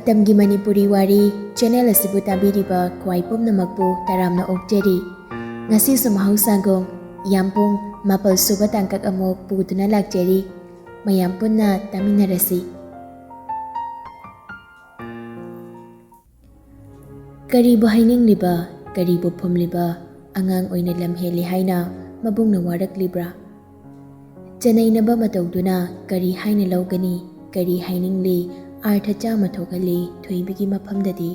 Matamgi Manipuri Wari channel asibu tabiriba kwai pumnamakpu taramna okjeri. Ngasi sumahusagong Yambung mapal suba tangkak amok puduna lakjeri. Mayam punna taminarasi. Karibu hainingliba, karibu phumliba, angang oina lamheli haina mabungna waraklibra. Chanainaba matawduna kari haina lawgani, kari hainingli artha chama thogali thoibigi maphamdadi.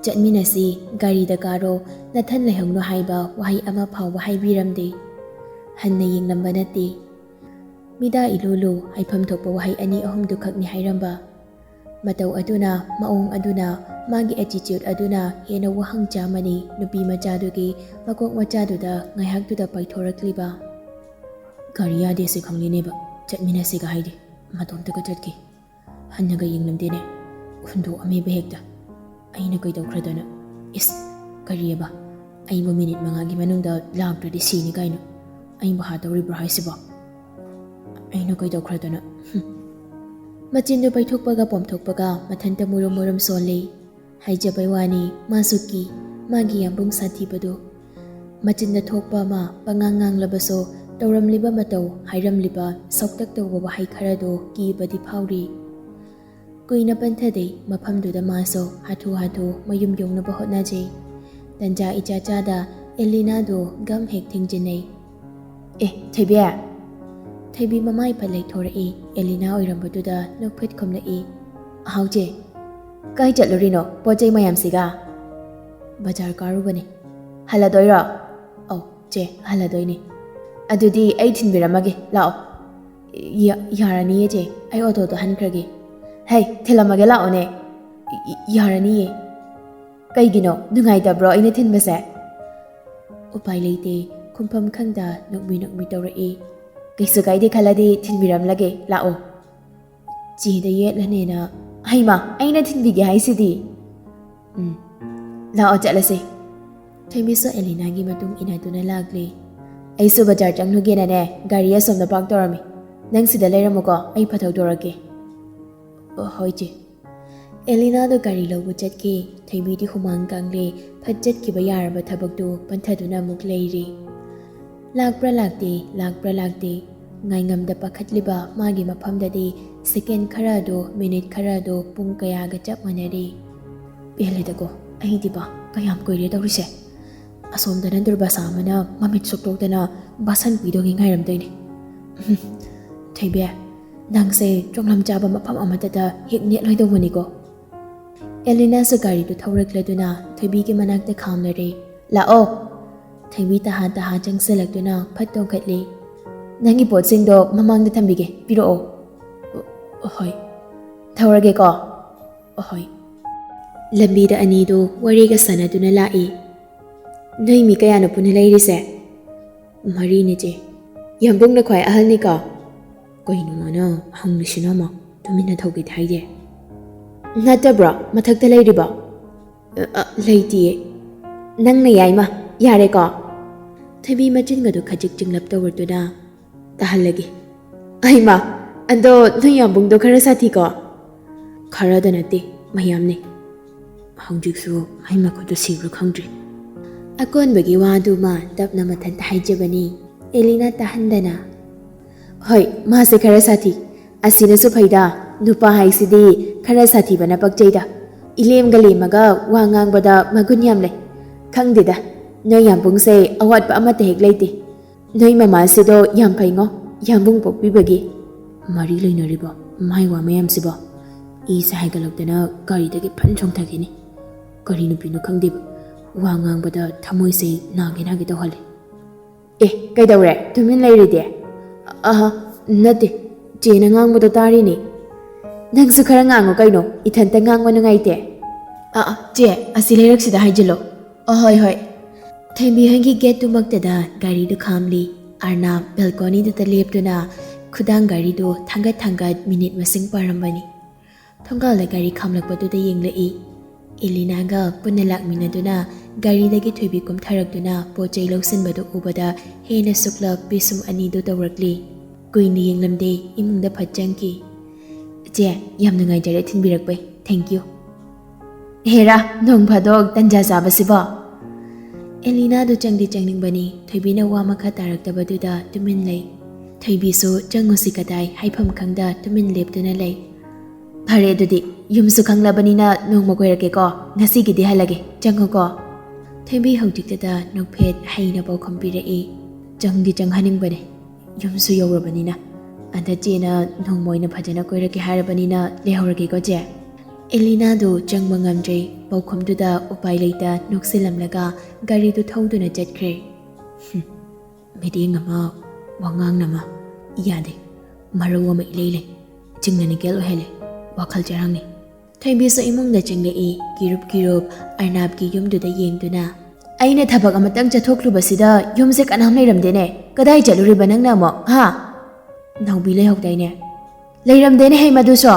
Chatminasi gari da karo nathan lehongno haiba wahai ama phawba haibiramde. Hanna yinglamba nate. Mida ilulu haifam thokpa wahai ani ahum dukhakni hairamba. Mataw aduna, maong aduna, magi attitude aduna hena wahang chamani nupi machadugi makok machaduda ngaihakduda paithorakliba. Gariya de se khanglineba chatminasi ga haide matomtaga chatki hannaga yinglamdene khundo ame behekda aina kai dawkhradana is kariyaba aibo minute mangagi manungda laktradi sini kaino aibo hatawri brahisiba aina kai dawkhradana Machindo paithokpaga pomthokpaga mathanta murum murum sole haijabai wani masuki magi yambung sathibado machinda thokpa ma pangangang labaso tawramliba mataw hairamliba soktak tawba wahai kharado kibadi phawri kuina panthade maphamduda maso hathu mayum yongnaba hotnaje tanja ichachada Elina do gam hek thingjinai Thaibi mamai palai thorai Elina oirambaduda nokphet khomlai hauje kai chatlorino pojai mayam siga bazar karubani haladoira che haladoini adudi ai thinbiramage lao yarani je ai auto to hankrage hey thilamage lao ne yarani kaigino nungai dabro ine thinbase upai leite khumpham khangda nokbi tawrai kaisu kaide khaladi thinbiram lage lao chi da yetlane na haima aina thinbige haisidi lao chalase thaibiso Elina gi matung inaduna lagle aisu bazar changnugena ne gari asomna park torami nang sida leiramuko ai phathau dorake hoije Elina do gari lobu chatki thaibi di humang kangle phajjat ki ba yaraba thabaktu panthaduna muk leiri lakpra lakte ngai ngamda pakhatliba magi maphamdadi second khara do minute khara do pung kaya ga chap manari peledago ai diba kayam koire dawrise asomdana durbasa mana mamit soktokdana basan pidogi ngairamdaini thaibe nangse chonglam chaba mafam amadada hekne loidawani ko Elina sa gari do thaurakladuna thaibi ki manakta khamlare lao thaibi taha changselakduna phattong khatli nangi potsing do mamangda thambige piro hoi thaurage ko hoi lambida ani do wari ga sanaduna lai Noi mi kaya na puna layrise mari ne je Yambung na khwai ahal ni ka koi nu na hang ni sinama tumina thogi thaide nata bra mathak ta layriba laiti nang na yai ma yare ka thabi machin ga do khajik jinglap tawrtuna tahalagi ai ma ando noi Yambung do khara sathi ka khara da nate mayam ne hangjiksu ai ma ko do sibru khangdri Akon bagi wadu ma tapna mathan tahijabani Elina tahandana Hoi ma se khara sathi asina su phaida nupa haisidi khara sathi bana pakjaida ilem galemaga wangang bada magun yam le khangdida noi Yambung se awat pa amate hek leite noi mama se do yam phaingo Yambung pokpi bagi mari leinariba mai wa mayam siba I sa haigalokdana gari dagi phan chong thagini gari nu pinu khangdiba Wangang bada thamoi se nagi tawhale kaidawre tumin lairide nate chena ngang bada tari ni nang su khara ngango kaino ithanta ngangwa nangaite che asi leiraksida haijilo hoi thaibi hangi gate tu maktada gari du khamli arna balcony du taleptuna khudang gari du thangat minute masing parambani thongal la gari khamlakpa du da yenglai Elina ga punna lakminaduna gari dagi thoibi kum tharakduna pochai lawsinbadu ubada hena sukla pisum ani do tawrakli kuini yenglamde imungda phajangki Che, yam nungaijare thinbirakpai. Thank you. Hera, nong phadok tanja sabasibo. Elina do changdi changningбani, Thoibina wa makha taraktabaduda tumin lei. Thoibi so changusi kadai haifam khangda tumin leptuna lei. Phare dudi, yumsu khanglabanina nongma koirake ko, ngasi gidi halage, chango ko. Thoibi hojiktada nokphet haina baukham pirai. Changdi changhaningbane, yumsu yawrabanina. Anta chena nongmoina phajana koirake harabanina lehorake ko che. Elina do changma ngamjai baukham duda upai leita noksilamlaga gari du thauduna chatkre. Meeting ama wangang nama yade marawa ma ilele chingnani gelo hele wakhal charangni. Thoibi so imung da chingle e kirup arnab ki yum duda yengduna. Aina thabak amatang chathokhlubasida yumse kanam leiramdene kadai chaluriba nangna mo ha naubi lehokdaine leiramdene hei madu so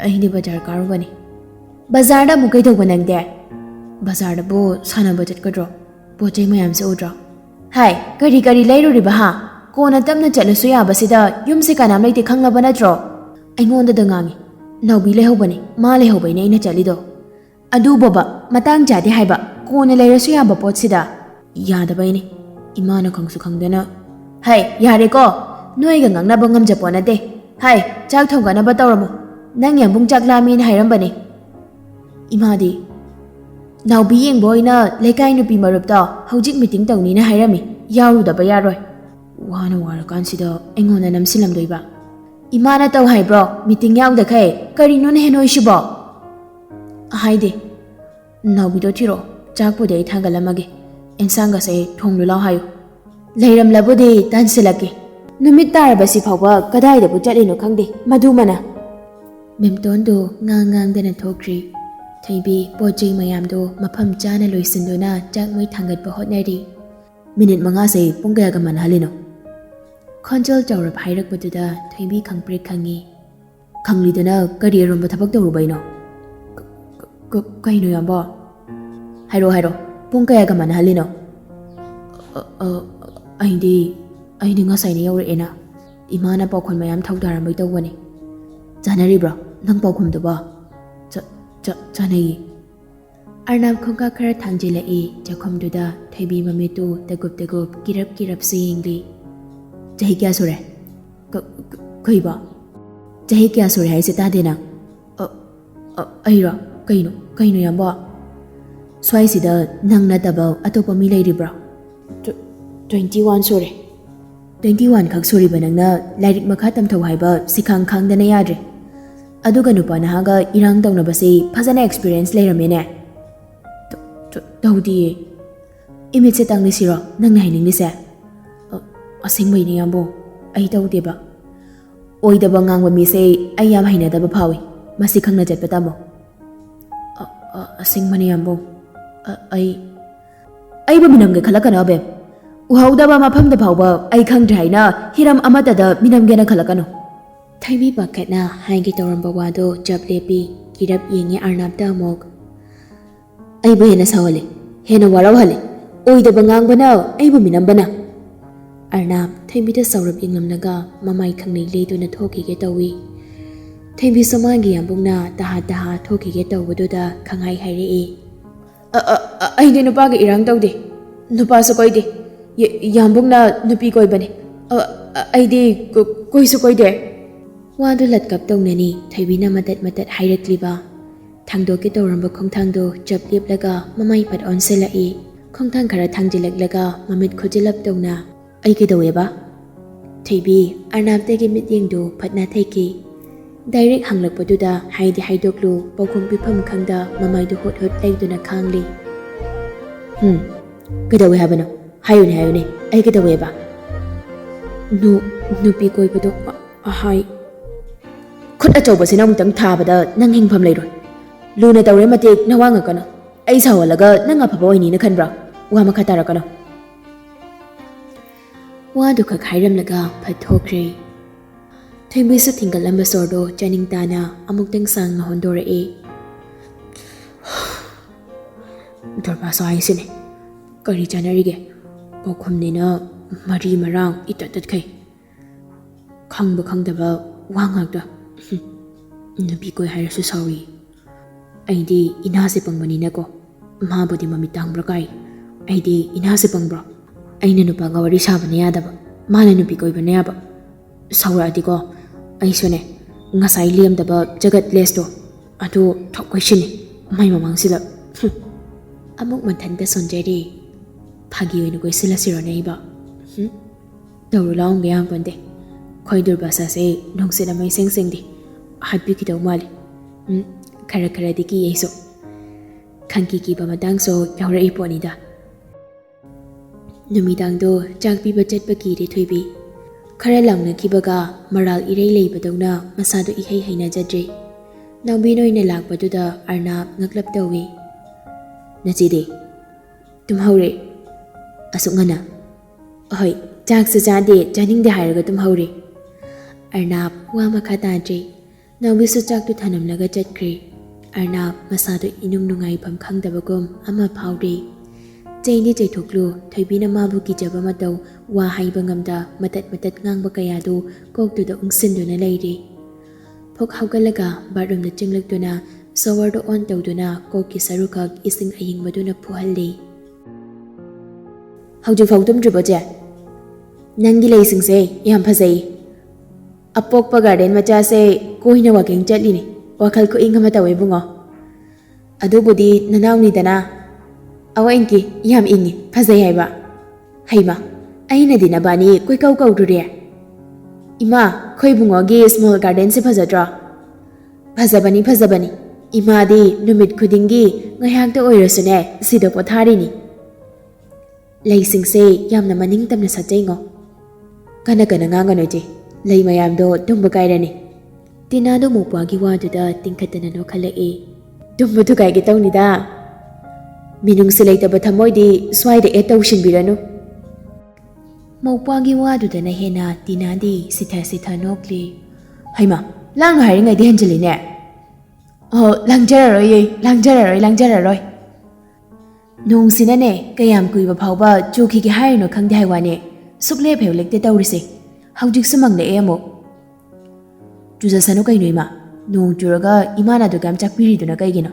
aini bazar karubani bazar da mukai thok banangde bazar da bo sana budget kadro pochai mayam se udro hai kari leiruriba ha kona tamna chalasu ya basida yumse kanam leite khanglaba natro aingonda da ngangi naubi lehobani ma lehobaine aina chalido adu baba matang jade haiba kona leirasu ya ba potsida yadabaini imana khangsu khangdana hai yare ko noiga ngangna bangam japona de hai chak thongana ba tawramu nang yambung chak lamin hairambani imadi naubi yengboina lekai nupi marupta hojik meeting tawni na hairami yawrudaba yaroi wana wara kansida engona namsilamdoiba imana taw haibro meeting yawda khai karino ne henoi shibo haide naubi do thiro chakpu de thangalamage ensanga se thonglu law hayo leiram labudi tansilake numit tarabasi phawba kadai da bu chatlino khangde madumana memton do ngang dena thokri Thoibi pochai mayam do mafam chana loisinduna chakmoi thangatba hotnari minute manga se pungkaya ga manhalino khonjol chawrap hairakpaduda Thoibi khangpre khangi khanglidana kari romba thabak tawrubaino kaino yamba hairo pungkaya ga manhalino aindi ngasai ne yawrena imana paukhon mayam thaudarambai tawani janaribra nang paukhom do ba chanai arnab khongka khara thangjela e chakhom duda Thoibi mamitu tagup kirap singli jahi kya sore koi ba jahi kya sore hai sita dena aira kaino yamba swai sida nang na tabau atopa mi leiribra 21 sore 21 khak sori banangna lairik makha tamthau haiba sikhang khangdana yadre aduga nupa nahaga irang tawnabasi phajana experience leiramene tawdi image tangni siro nangna hainingni se asingbai ni yambo ai tawdeba oidaba ngangba mi se ai yam hainadaba phawi masi khangna jetpa tamo asingmani yambo ai ba minamge khalakana be uhawdaba mafam da phawba ai khangdraina hiram amata da minamge na khalakano Thoibi bakatna haingi tawramba wado jab lepi kirap yengi arnabda mok ai ba hena sawale hena warawhale oida bangang bana ai ba minam bana arnab Thoibi da sawrap inglamnaga mamai khangnei leiduna thoki ge tawi Thoibi samagi yambungna taha thoki ge tawbuda khangai haire ai de nupa ge irang tawde nupa so koide yambungna nupi koi bane ai de koi so koide Wadu latkap tawnani Thoibina matat hairakliba thangdoke tawramba khongthangdo jab leplaga mamai pat onselai khongthang khara thangjilaklaga mamit khojilap tawna ai kedaweba Thoibi arnabtegi mityengdo phatna thaiki direct hanglakpaduda haidi haidoklu paukhum pifam khangda mamaidu hot leiduna khangli kedawe habano hayune ai kedaweba nupi koibado ahai khut achobasina amutang thabada nang hingpham leiroi luna tawre matik nawanga kana ai sawalaga nang aphaba oini na khanbra wa makha tarakana wa dukha khairamlaga phathokre Thoibi su thingalamba sordo chaning tana amuktang sang na hondora e dorba so ai sine kari chanarige pokhumni na mari marang itatat khai khangba khangdaba wangak da Nupi koi haisu sawi. Aidi inase pangbanina ko. Mahabodi mami tangbra kai. Aidi inase pangbra. Aina nupa ga wari sabane yadaba. Mana nupi koi bane yaba. Saura adi ko. Aisune. Ngasai liam daba jagat lesto. Ado thok koi shini. Mai mamang sila. Amok manthanda sonjeri. Phagi oinu koi sila sirone iba. Dauru laung ga yang pande. Koi durbasa se nongsina mai seng seng di. Happy ki daw mali. Kara kara di ki yeso. Kanki ki ba matang so yaura ipo ni da. Numitang do chak pi bachet pa ki ri thui bi. Kara lang na ki baga maral irei lei ba daw na masado ihei hei na jadre. Nang binoy na lag ba do da Arnab ngaklap daw wi. Nachide. Tum haure. Asuk nga na. Ahoy, chak sa jade janing de hairaga tum haure. Arnab wa makha tadre. Nang bisu chak tu thanam laga jatkre. Arnab masado inung nungai pham khangdabagum ama phawre. Chaini chaithoklu thoibina mabu ki jaba matau wa haiba ngamda matat ngangba kaya du koktu da ungsinduna leire. Phok haugalaga barum na chinglakduna shower do on tawduna kokki sarukak ising aying maduna phuhalli. Hauju phawtum dribaje. Nangi leising se yam phazai. Apokpa garden macha se koina waking chatlini. Wakal ko inga matawe bungo. Adubudi nanaw ni dana. Awa inki yam ingi phazai haiba. Haima, aina dinabani koi kau dure. Ima, koi bungo gi small garden se phazadra. Phazabani. Ima di numit khudingi ngayang ta oirasune sido pothari ni. Leising se yam na maning tamna sajai ngo. Kana nga noje. Lay mayam do tumba kairani. Tinado mo pagi wado da tingkatana no khalai. Tumba to kai gitaw ni da. Minung silay taba thamoy di swai de etaw shinbirano. Mau pagi wado da na hena tinadi sitha nokli. Haima, lang hari ngay di hanjali ne. Oh, langjararoy. Nung sinane kayam kuiba phawba chuki ki hai no khangdi haiwane. Sukle pheu lekte tawrise. Haujik sumang le emo. Juza sanu kai noima. Nung juraga imana do gam chakpiri do na kai gino.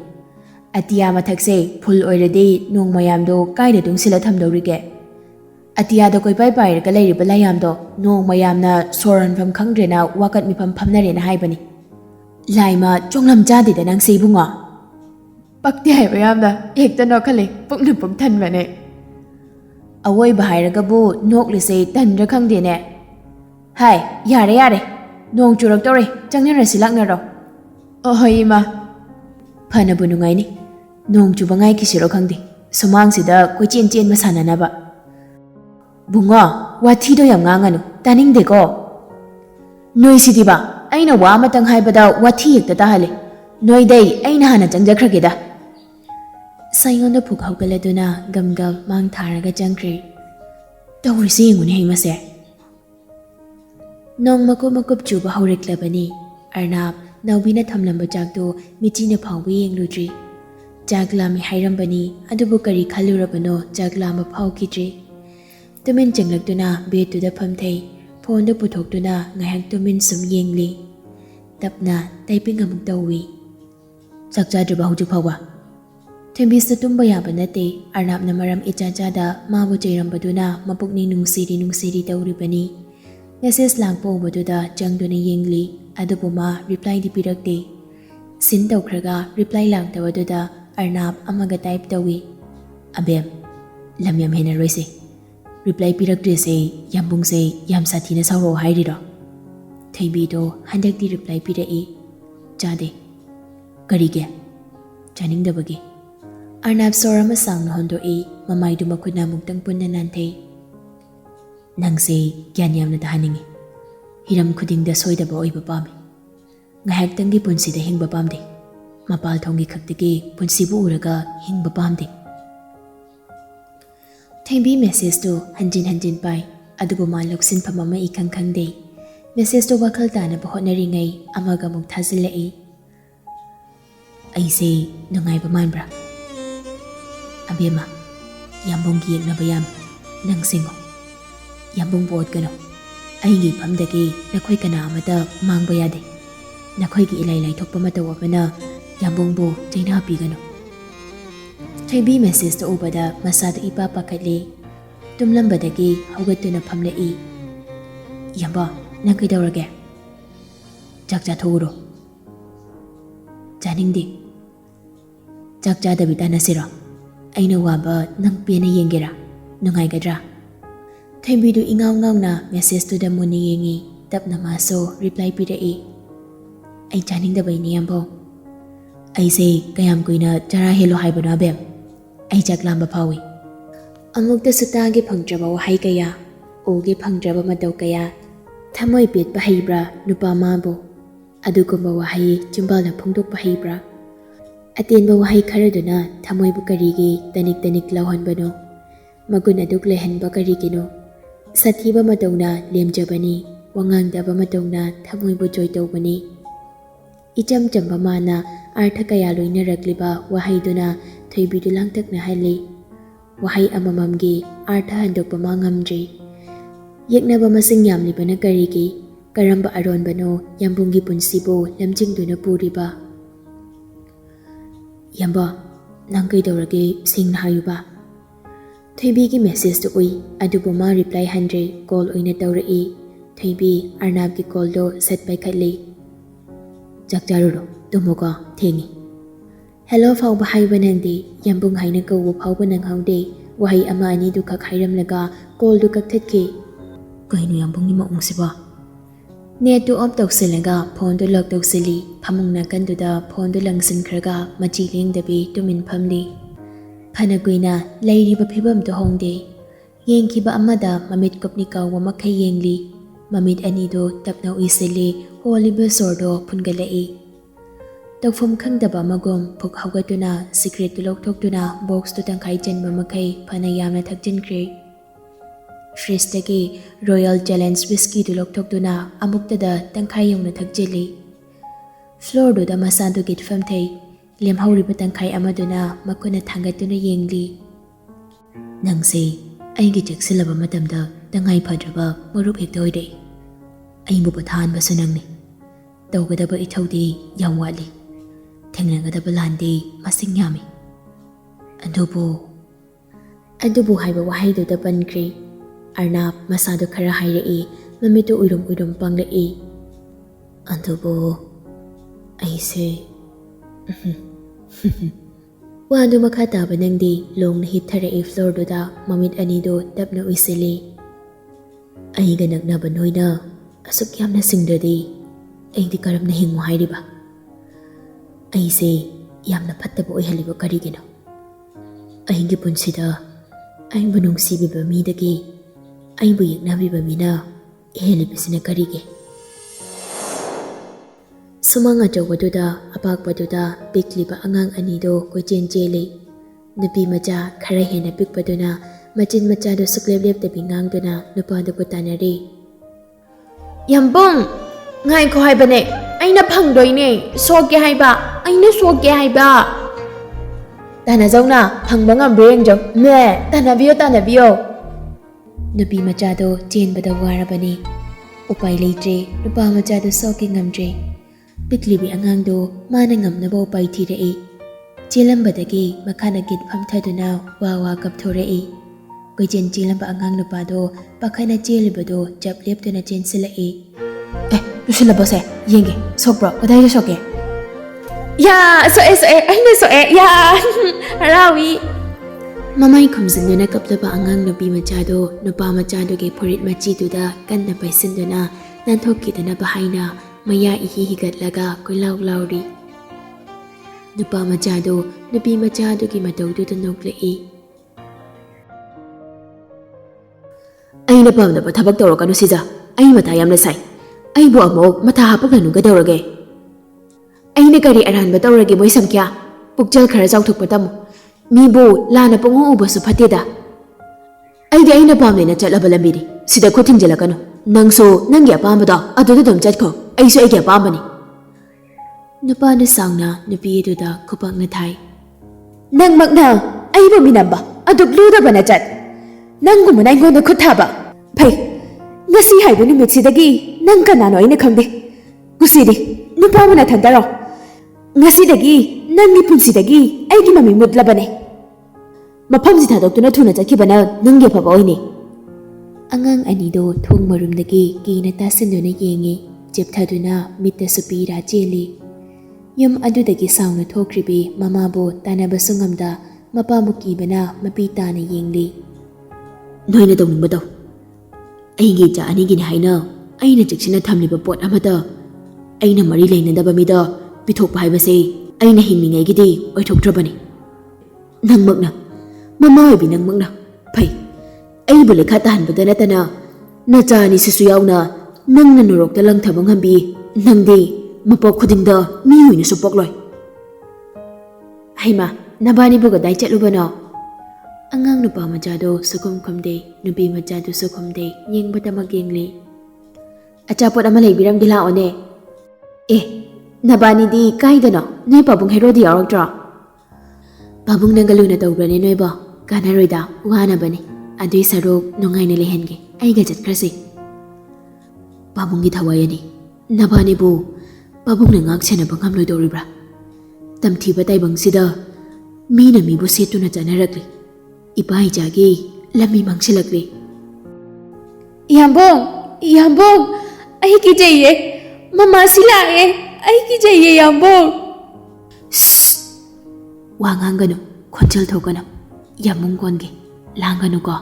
Atiya mathakse phul oirade nung mayam do kai de dung sila tham dawrige. Atiya do koi pai ga lairi ba layam do nung mayam na soran pham khangdre na wakat mi pham na re na haibani. Laima chonglam jadi da nang sei bunga. Pakti hai mayam da ekta no khale puknu puk than bane. Awoi ba hairaga bu nok le sei tan ra khangde ne. Hai, yare. Nong churak tore, changnyan rasi laknaro. Ahoy ima. Phana bu nungai ni. Nong chuba ngai kisiro khangdi. Sumang sida koi chen masana na ba. Bunga, wathi do yam nganganu. Taning de ko. Noi sidi ba. Aina wa matang haibada wathi yekta tahale. Noi dei aina hana changjakrage da. Sayon da phuk haugaladuna gamgam mang tharaga changkre. Tawrisi ngune hei mase. Nong makup chuba haureklabani. Arnab naubina thamlamba jakdo michina phawbi yengludri. Jaglami hairambani adubu kari khalurabano jaglama phawkidri. Tumin changlakduna betuda phamthei phone da puthokduna ngahak tumin sum yengli. Tapna typing amuk tawi. Chakjadriba hujuk phawba. Thembisa tumba yaba nate Arnab na maram ichachada mabu jairambaduna mapukni nungsiri tawribani. Message lang po baduda jangduna yengli adubuma reply di pirakte. Sin tawkraga reply lang tawaduda Arnab amaga type tawi. Abem, lam yam hena roise. Reply pirakte se Yambung se yam sathi na sauro hairiro. Thaibi do handak di reply pirai. Jade. Karige. Janing dabagi. Arnab sorama sang na hondo mamay dumakuna mugtang punna nante. Nangse gyan yam na dahaningi. Hiram kuding da soy da ba oiba pami. Ngahak tangi punsi da hingba pamdi. Mapal thongi kaktagi punsi bu uraga hingba pamdi. Thaibi message to hanjin pai. Adubu maloksin pamama ikang day. Message to wakal tana ba honari ngay amaga mug thazilai. Ay say nungay ba manbra. Abema, Yambung giyag na bayam nang singo. Yambung buot gano. Ay ngipam dagi na ko'y kana amata mang bayade. nakhoi gi ilai lai thokpa mataw amana Yambung bu chaina piganu. Thaibi message to ubada masada ipa pakhatle tumlambadagi haugatuna phamlei. Yamba nang kaidawrage? Chak chathuro. Chaningdi. Chak chadabi tanasira. Aina waba nang pena yengera. Nungaigadra. Thaibi du ingaw ngaw na message to the muni yengi tapna maso reply pirai. Ai chaningdabay ni Yambung. Ai say kayam kuina chara helo haibana bem. Ai chak lamba phawi. Amukta sutagi phangdraba wahai kaya. Ogi phangdraba mataw kaya. Thamoy pit pahibra nupa mabu. Adugumba wahai chumbal na phungdok pahibra. Atenba wahai kharaduna thamoy bu karigi tanik lawhan bano. Magun aduk lehan ba karigino. Sathiba matawna lemjabani. Wangangdaba matawna thamoy bu joy tawbani. Icham chamba mana artha kaya loina ragliba wahai duna thaibidu langtakna hali. Wahai amamamgi artha handokpa mangamdri. Yeknaba masing yamlibana karigi karamba aronbano Yambunggi punsibo lamjingduna puriba. Yamba nang kaidawrage singna hayuba. Thaibigi message to ui adubo ma reply handre call oina tawrai. Thaibi Arnabgi call do set paikhatli. Jakjaruro tumuko thengi. Hello fawba haiba nangdi Yambung haina kawwa fawba nang haude wahai ama ani du khak hairamlaga call du kakthatki. Kainu Yambung ni maungsiba. Net to off tawsilaga phone du lock tawsili phamung nakanduda phone du langsin khraga machi lengdabi tumin phamli. Phana kuina leiriba phibam to hongde. Yengkiba amada mamit kopni kawwa makhai yengli. Mamit ani do tapna uisili holiba sordo phungalai. Tawfum khangdaba magom phuk haugatuna secret tu lokthokduna box tu tangkhai chenba makhai phana yamna thakjinkhre. Fridge Royal Challenge Whiskey tu lokthokduna amuktada tangkhai yongna thakjili. Floor do da masadu git famthei lemhauriba tangkhai amaduna makuna thangatuna yengli. Nangse aigi jaksilaba matamda tangai phadraba marup hektoide. Aibu pathan basanangni. Tawgadaba ithawdi yam wali. Thengngadaba landi masing yami. Adubu haiba wahaidu da pankri. Arnab masado khara hairai mamitu uirum panglai. Adubu aise. Wadu makata banangdi long na hitharai floor do da mamit anido tapna uisili. Aiga nagnaba noina asuk yamna singdradi aidi karam na hingu hairiba. Aise yamna phattaba oihaliba karigino. Aigi punsida aibu nungsibiba midagi aibu yeknabiba mina ehelibisina karige. Sumang achawaduda apakpaduda pikliba angang anido kochen cheli. Nupi macha khara hena pikpaduna machin machado suklep tabi ngangduna nupadu putanari. Yambung ngai ko haibane aina phangdoine soge haiba aina soge haiba. Tana zauna phangba ngambreng jong me tanabiyo. Nupi machado chenbada warabani. Upai leitre nupa machado soge ngamdre. Piklibi angangdo mana ngamnaba upai thirai. Chelambadagi makhana git phamthaduna wawa kapthorai. Koichen chelamba angang nupado pakhana chelibado chap leptuna chensilai. Lusilabose yenge sokbro kadai soke. Ya soe aina soe ya harawi. Mamai khumjingna kaplaba angang nupi machado nupa machado ge phorit machiduda kanna paisinduna nanthokidana bahaina maya ihi higatlaga koilaw lauri. Nupa machado nupi machado gi matawdu noklai. Aina pamnaba thabak tawrakanu sija ai mata yamna sai. Aibu amok mata hapaganu gadawrage. Aina kari aranba tawrage moi samkya pukjal khara jawthokpa tamu. Mibu lana pungu ubasu phateda. Aidi aina pamlena chatlaba lambiri sida khuthinjalakanu. Nangso nangi apambada aduda dam chatko aisu aigi apambani. Nupa na sangna nupi eduda khupakna thai. Nang makna aibu minamba aduk ludabana chat. Nangumana aingonda khuthaba. Phai ngasi haibu nimitsidagi nang kanano aina khangde. ꯀꯨꯁꯤꯗꯤ ꯅꯨꯄꯥ ꯑꯃꯅ ꯊꯟꯗꯔꯣ ꯉꯁꯤꯗꯒꯤ ꯅꯪꯒꯤ ꯄꯨꯟꯁꯤꯗꯒꯤ ꯑꯩꯒꯤ ꯃꯃꯤꯡ ꯃꯨꯠꯂꯕꯅꯦ ꯃꯐꯝꯁꯤ ꯊꯥꯗꯣꯛꯇꯨꯅ ꯊꯨꯅ ꯆꯠꯈꯤꯕꯅ ꯅꯪꯒꯤ ꯑꯐꯕ ꯑꯣꯏꯅꯤ ꯑꯉꯥꯡ ꯑꯅꯤꯗꯣ ꯊꯣꯡ ꯃꯔꯨꯝꯗꯒꯤ ꯀꯤꯅ ꯇꯥꯁꯤꯟꯗꯨꯅ ꯌꯦꯡꯉꯤ ꯆꯦꯞꯊꯗꯨꯅ ꯃꯤꯠꯇꯁꯨ ꯄꯤꯔꯥ ꯆꯦꯜꯂꯤ ꯌꯨꯝ ꯑꯗꯨꯗꯒꯤ ꯁꯥꯎꯅ ꯊꯣꯛꯈ꯭ꯔꯤꯕꯤ ꯃꯃꯥꯕꯨ ꯇꯥꯟꯅꯕꯁꯨ ꯉꯝꯗ ꯃꯄꯥꯕꯨ ꯀꯤꯕꯅ ꯃꯄꯤ ꯇꯥꯅ ꯌꯦꯡꯂꯤ ꯅꯣꯏꯅ ꯇꯧꯅꯤꯡꯕ ꯇꯧ ꯑꯩꯒꯤ ꯏꯆꯥ ꯑꯅꯤꯒꯤꯅꯤ ꯍꯥꯏꯅ ꯑꯩꯅ ꯆꯦꯛꯁꯤꯟꯅ ꯊꯝꯂꯤꯕ ꯄꯣꯠ ꯑꯃꯗ ꯑꯩꯅ ꯃꯔꯤ ꯂꯩꯅꯗꯕ ꯃꯤꯗ ꯄꯤꯊꯣꯛꯄ ꯍꯥꯏꯕꯁꯤ ꯑꯩꯅ ꯍꯤꯡꯂꯤꯉꯩꯒꯤꯗꯤ ꯑꯣꯏꯊꯣꯛꯇ꯭ꯔꯕꯅꯤ ꯅꯪꯃꯛꯅ ꯃꯃꯥ ꯑꯣꯏꯕꯤ ꯅꯪꯃꯛꯅ ꯐꯩ ꯑꯩꯕꯨ ꯂꯩꯈꯥ ꯇꯥꯍꯟꯕꯗ ꯅꯠꯇꯅ ꯅꯆꯥ ꯑꯅꯤꯁꯤꯁꯨ ꯌꯥꯎꯅ ꯅꯪꯅ ꯅꯣꯔꯣꯛꯇ ꯂꯪꯊꯕ ꯉꯝꯕꯤ ꯅꯪꯗꯤ ꯃꯄꯣꯛ ꯈꯨꯗꯤꯡꯗ ꯃꯤ ꯑꯣꯏꯅꯁꯨ ꯄꯣꯛꯂꯣꯏ ꯍꯩꯃꯥ ꯅꯕꯥꯅꯤꯕꯨ ꯀꯗꯥꯏ ꯆꯠꯂꯨꯕꯅꯣ ꯑꯉꯥꯡ ꯅꯨꯄꯥ ꯃꯆꯥꯗꯣ ꯁꯨꯈꯨꯝ ꯈꯨꯝꯗꯦ ꯅꯨꯄꯤ ꯃꯆꯥꯗꯨꯁꯨ ꯈꯨꯝꯗꯦ ꯌꯦꯡꯕꯗꯃꯛ ꯌꯦꯡꯂꯤ ꯑꯆꯥꯄꯣꯠ ꯑꯃ ꯂꯩꯕꯤꯔꯝꯒꯦ ꯂꯥꯛꯑꯣꯅꯦ ꯑꯦ ꯅꯕꯥꯅꯤꯗꯤ ꯀꯥꯏꯗꯅꯣ ꯅꯣꯏ ꯄꯥꯕꯨꯡ ꯍꯦꯔꯣꯗꯤ ꯌꯥꯎꯔꯛꯇ꯭ꯔꯣ ꯄꯥꯕꯨꯡ ꯅꯪꯒ ꯂꯨꯅ ꯇꯧꯕ꯭ꯔꯅꯦ ꯅꯣꯏꯕꯣ ꯀꯥꯟꯅꯔꯣꯏꯗ ꯋꯥꯅꯕꯅꯤ ꯑꯗꯨꯏ ꯁꯔꯨꯛ ꯅꯨꯡꯉꯥꯏꯅ ꯂꯩꯍꯟꯒꯦ ꯑꯩꯒ ꯆꯠꯈ꯭ꯔꯁꯤ ꯄꯥꯕꯨꯡꯒꯤ ꯊꯋꯥꯏ ꯑꯅꯤ ꯅꯕꯥꯅꯤꯕꯨ ꯄꯥꯕꯨꯡꯅ ꯉꯥꯛ ꯁꯦꯟꯅꯕ ꯉꯝꯂꯣꯏꯗꯧꯔꯤꯕ꯭ꯔꯥ ꯇꯝꯊꯤꯕ ꯇꯥꯏꯕꯪꯁꯤꯗ ꯃꯤꯅ ꯃꯤꯕꯨ ꯁꯦꯠꯇꯨꯅ ꯆꯠꯅꯔꯛꯂꯤ ꯏꯄꯥ ꯏꯆꯥꯒꯤ ꯂꯝꯕꯤ ꯃꯥꯡꯁꯤꯜꯂꯛꯂꯤ ꯌꯥꯝꯕꯨꯡ ꯌꯥꯝꯕꯨꯡ ꯑꯩ ꯀꯤꯖꯩꯌꯦ ꯃꯃꯥꯁꯤ ꯂꯥꯛꯑꯦ ꯑꯩ ꯀꯤꯖꯩꯌꯦ ꯌꯥꯝꯕꯨꯡ ꯋꯥ ꯉꯥꯡꯒꯅꯨ ꯈꯣꯟꯖꯦꯜ ꯊꯣꯛꯀꯅꯨ ꯌꯥꯝꯕꯨꯡ ꯀꯣꯟꯒꯦ ꯂꯥꯡꯒꯅꯨꯀꯣ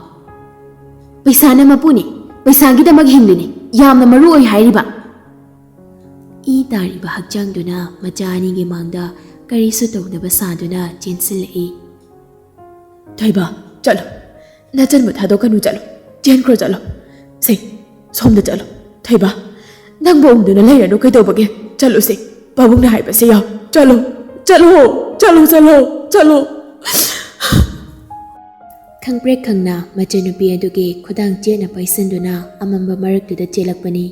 ꯄꯩꯁꯥꯅ ꯃꯄꯨꯅꯤ ꯄꯩꯁꯥꯒꯤꯗꯃꯛ ꯍꯤꯡꯂꯤꯅꯤ ꯌꯥꯝꯅ ꯃꯔꯨ ꯑꯣꯏ ꯍꯥꯏꯔꯤꯕ ꯏ ꯇꯥꯔꯤꯕ ꯍꯛꯆꯥꯡꯗꯨꯅ ꯃꯆꯥ ꯑꯅꯤꯒꯤ ꯃꯥꯡꯗ ꯀꯔꯤꯁꯨ ꯇꯧꯗꯕ ꯁꯥꯗꯨꯅ ꯆꯦꯟꯁꯤꯜꯂꯛꯏ ꯊꯣꯏꯕ ꯆꯠꯂꯣ ꯅꯆꯟꯕꯨ ꯊꯥꯗꯣꯛꯀꯅꯨ ꯆꯠꯂꯣ ꯆꯦꯟꯈ꯭ꯔꯣ ꯆꯠꯂꯣ ꯁꯦ ꯁꯣꯝꯗ ꯆꯠꯂꯣ ꯊꯣꯏꯕ ꯅꯪꯕꯨ ꯎꯝꯗꯨꯅ ꯂꯩꯔꯅꯨ ꯀꯩꯗꯧꯕꯒꯦ ꯆꯠꯂꯨꯁꯦ ꯄꯥꯕꯨꯡꯅ ꯍꯥꯏꯕꯁꯦ ꯌꯥꯎ ꯆꯠꯂꯣ ꯆꯠꯂꯣ ꯆꯠꯂꯣ ꯆꯠꯂꯣ ꯆꯠꯂꯣ ꯈꯪꯄ꯭ꯔꯦꯛ ꯈꯪꯅ ꯃꯆꯟꯅꯨꯄꯤ ꯑꯗꯨꯒꯤ ꯈꯨꯗꯥꯡ ꯆꯦꯠꯅ ꯄꯥꯏꯁꯤꯟꯗꯨꯅ ꯑꯃꯝꯕ ꯃꯔꯛꯇꯨꯗ ꯆꯦꯜꯂꯛꯄꯅꯤ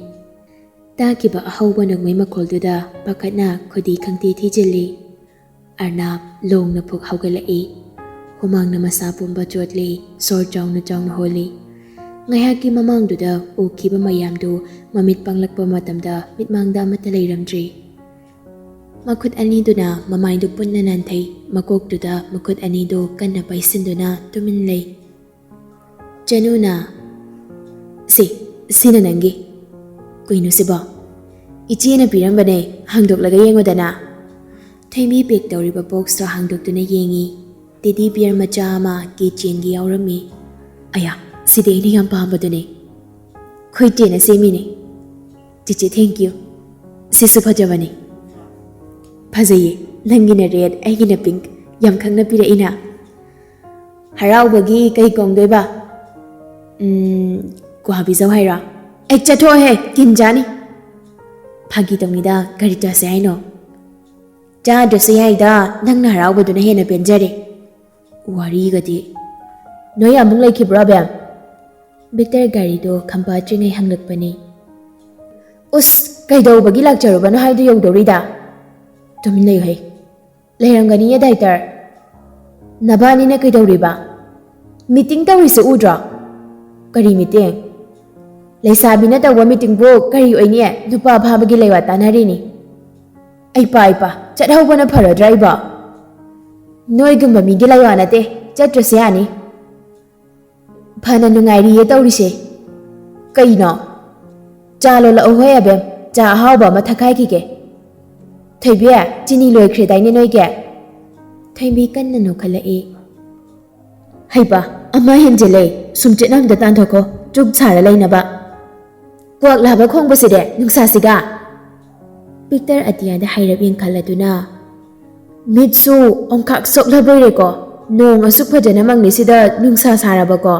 ꯇꯥꯈꯤꯕ ꯑꯍꯧꯕ ꯅꯣꯡꯃꯩ ꯃꯈꯣꯜꯗꯨꯗ ꯄꯥꯈꯠꯅ ꯈꯨꯗꯤ ꯈꯪꯊꯤ ꯊꯤꯖꯤꯜꯂꯤ ꯑꯔꯅꯥꯞ ꯂꯣꯡꯅ ꯐꯨꯛ ꯍꯧꯒꯠꯂꯛꯏ ꯍꯨꯃꯥꯡꯅ ꯃꯁꯥ ꯄꯨꯝꯕ ꯆꯣꯠꯂꯤ ꯁꯣꯔ ꯆꯥꯎꯅ ꯆꯥꯎꯅ ꯍꯣꯜꯂꯤ ꯉꯥꯏꯍꯥꯛꯀꯤ ꯃꯃꯥꯡꯗꯨꯗ ꯎꯈꯤꯕ ꯃꯌꯥꯝꯗꯨ ꯃꯃꯤꯠ ꯄꯥꯡꯂꯛꯄ ꯃꯇꯝꯗ ꯃꯤꯠꯃꯥꯡꯗ ꯑꯃꯠꯇ ꯂꯩꯔꯝꯗ꯭ꯔꯤ ꯃꯈꯨꯠ ꯑꯅꯤꯗꯨꯅ ꯃꯃꯥꯏꯗꯨ ꯄꯨꯟꯅ ꯅꯥꯟꯊꯩ ꯃꯀꯣꯛꯇꯨꯗ ꯃꯈꯨꯠ ꯑꯅꯤꯗꯨ ꯀꯟꯅ ꯄꯥꯏꯁꯤꯟꯗꯨꯅ ꯇꯨꯃꯤꯟ ꯂꯩ ꯆꯅꯨꯅ ꯁꯤꯅ ꯅꯪꯒꯤ ꯀꯩꯅꯣ ꯁꯤꯕꯣ ꯏꯆꯦꯅ ꯄꯤꯔꯝꯕꯅꯦ ꯍꯥꯡꯗꯣꯛꯂꯒ ꯌꯦꯡꯉꯨꯗꯅ ꯊꯣꯏꯃꯤ ꯄꯦꯛ ꯇꯧꯔꯤꯕ ꯕꯣꯛꯁꯇꯣ ꯍꯥꯡꯗꯣꯛꯇꯨꯅ ꯌꯦꯡꯉꯤ ꯇꯦꯗꯤ ꯕꯤꯌꯔ ꯃꯆꯥ ꯑꯃ ꯀꯤꯆꯦꯟꯒꯤ ꯌꯥꯎꯔꯝꯃꯤ ꯑꯌꯥ ꯁꯤꯗꯤ ꯑꯩꯅ ꯌꯥꯝ ꯄꯥꯝꯕꯗꯨꯅꯦ ꯈꯣꯏꯇꯦꯅ ꯁꯦꯝꯃꯤꯅꯦ ꯆꯤꯆꯦ ꯊꯦꯡꯀ꯭ꯌꯨ ꯁꯤꯁꯨ ꯐꯖꯕꯅꯤ ꯐꯖꯩꯌꯦ ꯅꯪꯒꯤꯅ ꯔꯦꯗ ꯑꯩꯒꯤꯅ ꯄꯤꯡꯛ ꯌꯥꯝ ꯈꯪꯅ ꯄꯤꯔꯛꯏꯅ ꯍꯔꯥꯎꯕꯒꯤ ꯀꯩ ꯀꯣꯡꯗꯣꯏꯕ ꯀ꯭ꯋꯥ ꯄꯤꯖꯧ ꯍꯥꯏꯔꯣ ꯆꯠꯊꯣꯛꯑꯣꯍꯦ ꯀꯤꯟ ꯆꯥꯅꯤ ꯐꯥꯒꯤ ꯇꯧꯅꯤꯗ ꯀꯔꯤ ꯆꯥꯁꯦ ꯍꯥꯏꯅꯣ ꯆꯥꯗ꯭ꯔꯁꯨ ꯌꯥꯏꯗ ꯅꯪꯅ ꯍꯔꯥꯎꯕꯗꯨꯅ ꯍꯦꯟꯅ ꯄꯦꯟꯖꯔꯦ ꯋꯥꯔꯤꯒꯗꯤ ꯅꯣꯏ ꯑꯃꯨꯛ ꯂꯩꯈꯤꯕ꯭ꯔꯣ ꯕꯦꯝ ꯕꯤꯛꯇꯔ ꯒꯥꯔꯤꯗꯣ ꯈꯝꯄꯥꯠꯇ꯭ꯔꯤꯉꯩ ꯍꯪꯂꯛꯄꯅꯤ ꯎꯁ ꯀꯩꯗꯧꯕꯒꯤ ꯂꯥꯛꯆꯔꯨꯕꯅꯣ ꯍꯥꯏꯕꯗꯨ ꯌꯧꯗꯧꯔꯤꯗ ꯇꯨꯃꯤꯟ ꯂꯩꯌꯨꯍꯦ ꯂꯩꯔꯝꯒꯅꯤꯌꯦ ꯗꯥꯏꯇꯔ ꯅꯕꯥꯅꯤꯅ ꯀꯩꯗꯧꯔꯤꯕ ꯃꯤꯇꯤꯡ ꯇꯧꯔꯤꯁꯦ ꯎꯗ꯭ꯔꯣ ꯀꯔꯤ ꯃꯤꯇꯤꯡ ꯂꯩꯁꯥꯕꯤꯅ ꯇꯧꯕ ꯃꯤꯇꯤꯡꯕꯨ ꯀꯔꯤ ꯑꯣꯏꯅꯤ ꯅꯨꯄꯥ ꯐꯥꯕꯒꯤ ꯂꯩꯋꯥ ꯇꯥꯟꯅꯔꯤꯅꯤ ꯑꯩꯄꯥ ꯆꯠꯍꯧꯕꯅ ꯐꯔꯗ꯭ꯔꯥ ꯏꯕꯣ ꯅꯣꯏꯒꯨꯝꯕ ꯃꯤꯒꯤ ꯂꯩꯋꯥ ꯅꯠꯇꯦ ꯆꯠꯇ꯭ꯔꯁꯨ ꯌꯥꯅꯤ ꯐꯅ ꯅꯨꯡꯉꯥꯏꯔꯤꯌꯦ ꯇꯧꯔꯤꯁꯦ ꯀꯩꯅꯣ ꯆꯥ ꯂꯣꯜꯂꯛꯑꯣ ꯍꯣꯏ ꯑꯕꯦꯝ ꯆꯥ ꯑꯍꯥꯎꯕ ꯑꯃ ꯊꯛꯈꯥꯏꯈꯤꯒꯦ ꯊꯣꯏꯕꯤ ꯆꯤꯅꯤ ꯂꯣꯏꯈ꯭ꯔꯦꯗꯥꯏꯅꯦ ꯅꯣꯏꯒꯤ ꯊꯣꯏꯕꯤ ꯀꯟꯅ ꯅꯣꯛꯈꯠꯂꯛꯏ ꯍꯩꯄꯥ ꯑꯃ ꯍꯦꯟꯖꯤꯜꯂꯦ ꯁꯨꯝꯆꯤꯠ ꯑꯝꯗ ꯇꯥꯟꯊꯣꯛꯈꯣ ꯆꯨꯛ ꯁꯥꯔ ꯂꯩꯅꯕ ꯀ꯭ꯋꯥꯛ ꯂꯥꯕ ꯈꯣꯡꯕꯁꯤꯗꯤ ꯅꯨꯡꯁꯥꯁꯤꯒ ꯕꯤꯛꯇꯔ ꯑꯇꯤꯌꯥꯗ ꯍꯥꯏꯔꯞ ꯌꯦꯡꯈꯠꯂꯗꯨꯅ ꯃꯤꯠꯁꯨ ꯑꯣꯡꯈꯥꯛ ꯁꯣꯛꯂꯕꯣꯏꯔꯦꯀꯣ ꯅꯣꯡ ꯑꯁꯨꯛ ꯐꯖꯅ ꯃꯪꯂꯤꯁꯤꯗ ꯅꯨꯡꯁꯥ ꯁꯥꯔꯕꯀꯣ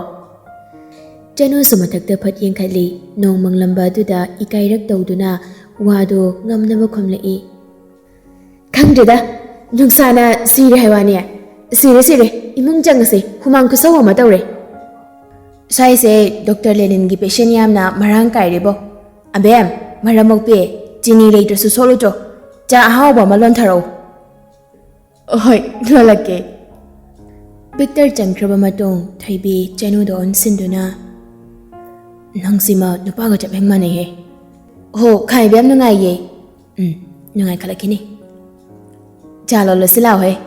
ꯆꯅꯨꯁꯨ ꯃꯊꯛꯇ ꯐꯠ ꯌꯦꯡꯈꯠꯂꯤ ꯅꯣꯡ ꯃꯪꯂꯝꯕ ꯑꯗꯨꯗ ꯏꯀꯥꯏꯔꯛ ꯇꯧꯗꯨꯅ ꯋꯥꯗꯣ ꯉꯝꯅꯕ ꯈꯨꯝꯂꯛꯏ ꯈꯪꯗ꯭ꯔꯦꯗ ꯅꯨꯡꯁꯥꯅ ꯁꯤꯔꯦ ꯍꯥꯏꯋꯥꯅꯦ ꯁꯤꯔꯦ ꯏꯃꯨꯡ ꯆꯪꯉꯁꯦ ꯍꯨꯃꯥꯡ ꯈꯨꯁꯧ ꯑꯃ ꯇꯧꯔꯦ ꯁ꯭ꯋꯥꯏꯁꯦ ꯗꯣꯛꯇꯔ ꯂꯦꯅꯤꯟꯒꯤ ꯄꯦꯁꯦꯟ ꯌꯥꯝꯅ ꯃꯔꯥꯡ ꯀꯥꯏꯔꯦꯕꯣ ꯑꯕꯦꯝ ꯃꯔꯝ ꯃꯣꯛꯄꯤ ꯆꯤꯅꯤ ꯂꯩꯇ꯭ꯔꯁꯨ ꯁꯣꯠꯂꯨꯆꯣ ꯆꯥ ꯑꯍꯥꯎꯕ ꯑꯃ ꯂꯣꯟꯊꯔꯛꯎ ꯍꯣꯏ ꯂꯣꯜꯂꯛꯀꯦ ꯕꯤꯛꯇꯔ ꯆꯪꯈ꯭ꯔꯕ ꯃꯇꯨꯡ ꯊꯣꯏꯕꯤ ꯆꯅꯨꯗ ꯑꯣꯟꯁꯤꯟꯗꯨꯅ ꯅꯪꯁꯤꯃ ꯅꯨꯄꯥꯒ ꯆꯞ ꯍꯦꯛ ꯃꯥꯟꯅꯩꯍꯦ ꯍꯣ ꯈꯥꯏꯕ ꯌꯥꯝ ꯅꯨꯡꯉꯥꯏꯌꯦ Nungai khalakini. Chalo lo silao hai.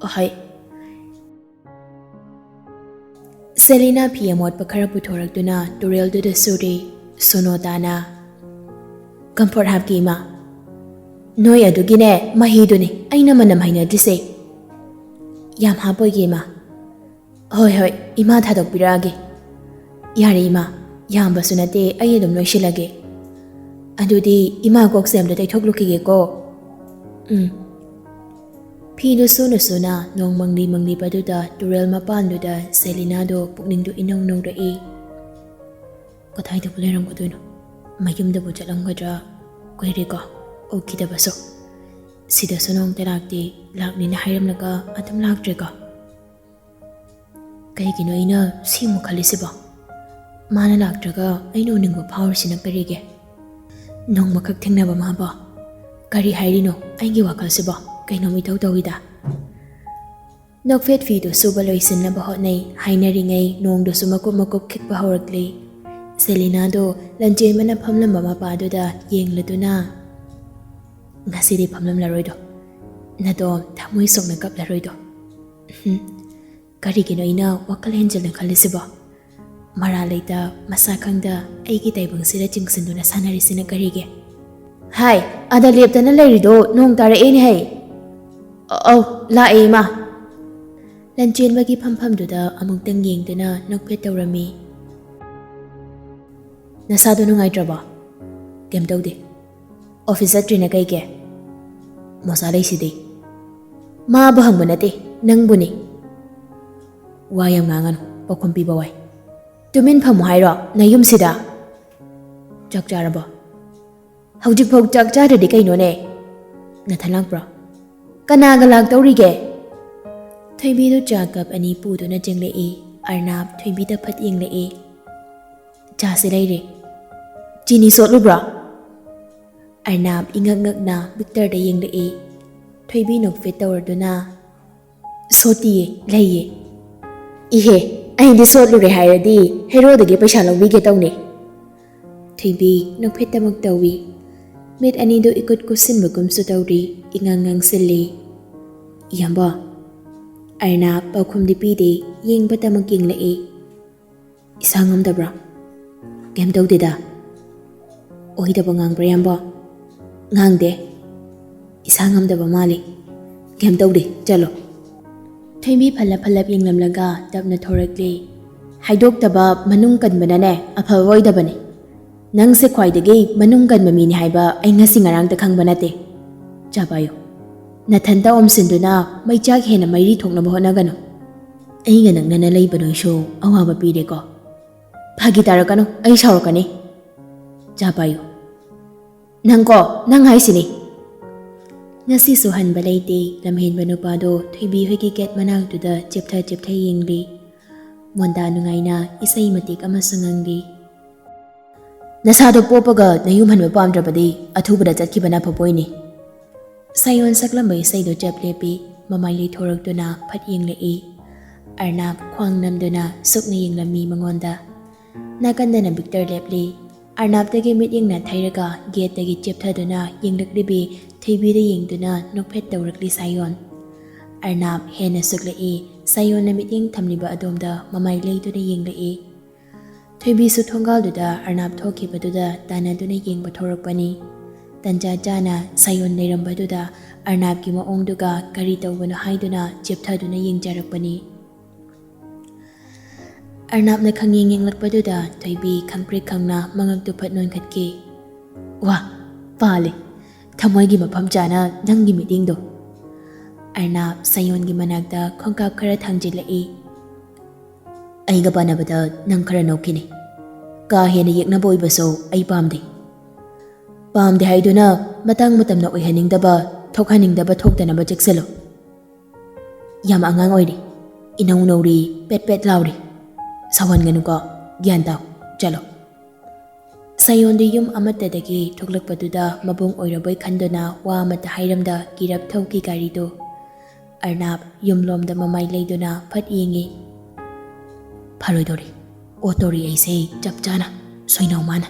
Hai. Selina piyamot pakara puthorak duna turel du suri sonotana. Comfort hab ki ma. Noi adugine mahi duni aina manam haina dise. Yam hapoy ki ma. Hoi ima thadok pirage. Yari ima yam basunate ayedum loisilage. Adudi ima kok sem da taithok lukige ko. Pino suna nong mangli paduda turel mapan duda Selina do pukning du inong da e. Kathai da puleram ko duno. Mayum da bujalang gadra koire ko o kita baso. Sida sunong terakti lakni na hiram laga atam laktre ko. Kay gino ina simu khalisiba. Mana laktraga aino ningbo power sina karige. Nong makak thengna ba ma ba. Kari hairino aigi wakal siba. Kaino mitau tawida. Nokfet fi do suba loisin na bahot nei hainari ngai nong do sumakop khikpa horakli. Selina do lanjen mana phamlam ba ma pa do da yeng laduna. Ngasidi phamlam la roido. Na do thamoi sokna kap la roido. Kari gino ina wakal henjel na khalisiba. Mara leita masa khangda aigi taibang sira chingsinduna sanari sina karige. Hai, ada leptana leirido nong tara eni hai. Oh, la ma. Lanchen bagi pam duda among tengyeng duna nokpet tawrami. Nasado nungai traba. Kem tawde. Officer trina kai ke. Mosa leisidi. Ma bahang banate nang buni. Wayam ngangan pakumpi bawai. Tumin phamu hairo na yum sida. Chak charaba. Haujik phok chak charadi kaino ne. Na thalang pra. Kanaga lag tawrige. Thoibi do chakap ani pu do na jengle e. Arnab thoibi da phat yengle e. Cha se leire. Chini sotlu bra. Arnab ingak na Victor da yengle e. Thoibi nok fit tawr do na. Soti leiye. Ihe, ai di sotlu re hairadi hero dagi paisa lawige tawne. Thoibi nok fit tamak tawi. Mit ani do ikut kusin bagum su tawri ingangang sili. Yamba. Arna paukum dipidi yeng bata magking lai. Isangam da bra. Gem daw dida. Ohi da ba ngang bra yamba. Ngang de. Isangam da ba mali. Gem daw di chalo. Thoibi phalap yeng lamlaga tapna thorakli. Haidok taba manung kan banane aphawoy da bane. Nang se khwaidagi manung kan mamini haiba ai ngasi ngarang ta khangba nate. Chabayo. Nathanta omsinduna maichak hena mairi thokna bahona gano. Ai ga nang nana lei bano show awa ba pire ko. Phagi tarakano ai shawakani. Chabayo. Nang hai sini. Ngasi sohan balaite lamhen banu pado thoibi hoigi get manang tu da cheptha yengli. Monda nungaina isai matik amasangangi. Nasado popaga nayumhan ba pamdrabadi athubada chatkibana phapoini. Sayon saklambai saido chaplepi mamai li thorakduna phat yenglei. Arnab khwang namduna sukna yenglami mangonda. Nakandana Victor lepli. Arnab tagi mit yengna thairaga gate tagi chepthaduna yenglakribi thibida yengduna nokphet tawrakli sayon. Arnab hena suklei sayon na mit yeng thamliba adomda mamai leiduna yenglei. Thoibi su thongal duda Arnab thoki baduda tana duna yengba thorakpani. Tanja jana sayon leiramba duda Arnab ki maong duga kari tawbano haiduna cheptha duna yengjarakpani. Arnab na khangyeng lakpa duda thoibi khangpre khangna mangak tu phat non khatki. Wa pale thamoy gi mafam jana nanggi meeting do. Arnab sayon gi manakta khongkap khara thangjilai. Ai ga banabada nang khara nokini. Ka hena yekna boy baso ai pamde. Pamde haiduna matang matamna oihaningdaba thokhaningdaba thoktanaba chekselo. Yam angang oiri. Inong nori pet lauri. Sawan ganu ko gyan taw chalo. Sayon di yum amatadagi thoklakpaduda mabung oiraboy khandona wa mata hairamda kirap thauki gari do. Arnab yum lomda mamai leiduna phat yengi. Pharoidori otori aise chapchana soinau mana.